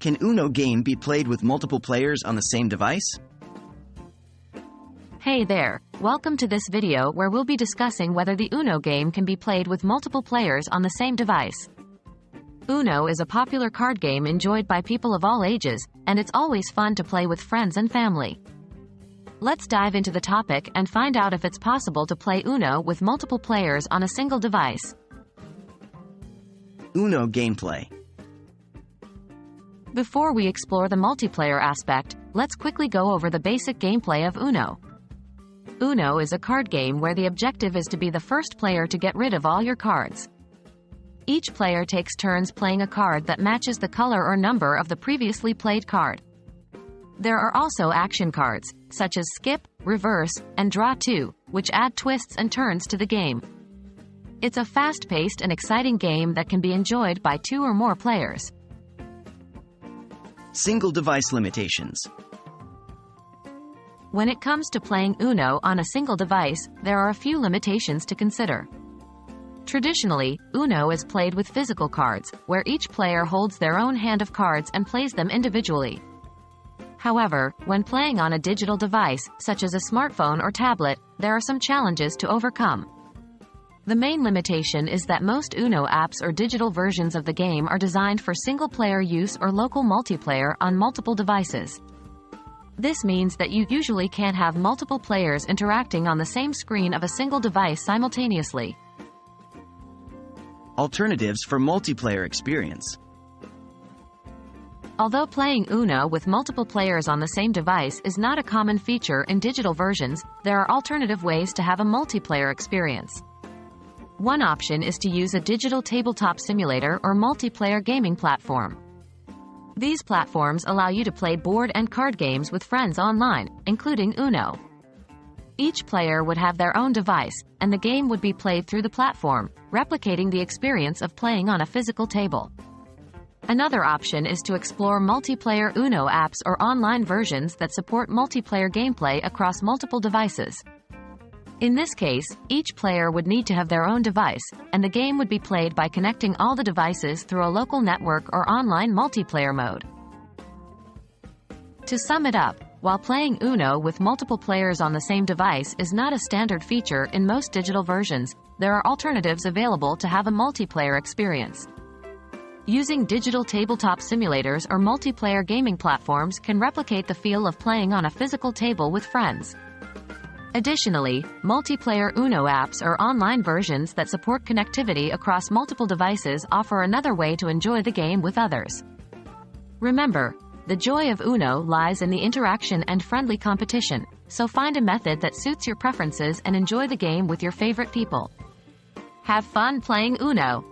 Can Uno game be played with multiple players on the same device? Hey there, welcome to this video where we'll be discussing whether the Uno game can be played with multiple players on the same device. Uno is a popular card game enjoyed by people of all ages, and it's always fun to play with friends and family. Let's dive into the topic and find out if it's possible to play Uno with multiple players on a single device. Uno gameplay. Before we explore the multiplayer aspect, let's quickly go over the basic gameplay of Uno. Uno is a card game where the objective is to be the first player to get rid of all your cards. Each player takes turns playing a card that matches the color or number of the previously played card. There are also action cards, such as Skip, Reverse, and Draw 2, which add twists and turns to the game. It's a fast-paced and exciting game that can be enjoyed by 2 or more players. Single device limitations. When it comes to playing Uno on a single device, there are a few limitations to consider. Traditionally, Uno is played with physical cards, where each player holds their own hand of cards and plays them individually. However, when playing on a digital device, such as a smartphone or tablet, there are some challenges to overcome. The main limitation is that most Uno apps or digital versions of the game are designed for single-player use or local multiplayer on multiple devices. This means that you usually can't have multiple players interacting on the same screen of a single device simultaneously. Alternatives for multiplayer experience. Although playing Uno with multiple players on the same device is not a common feature in digital versions, there are alternative ways to have a multiplayer experience. One option is to use a digital tabletop simulator or multiplayer gaming platform. These platforms allow you to play board and card games with friends online, including Uno. Each player would have their own device, and the game would be played through the platform, replicating the experience of playing on a physical table. Another option is to explore multiplayer Uno apps or online versions that support multiplayer gameplay across multiple devices. In this case, each player would need to have their own device, and the game would be played by connecting all the devices through a local network or online multiplayer mode. To sum it up, while playing Uno with multiple players on the same device is not a standard feature in most digital versions, there are alternatives available to have a multiplayer experience. Using digital tabletop simulators or multiplayer gaming platforms can replicate the feel of playing on a physical table with friends. Additionally, multiplayer Uno apps or online versions that support connectivity across multiple devices offer another way to enjoy the game with others. Remember, the joy of Uno lies in the interaction and friendly competition, so find a method that suits your preferences and enjoy the game with your favorite people. Have fun playing Uno!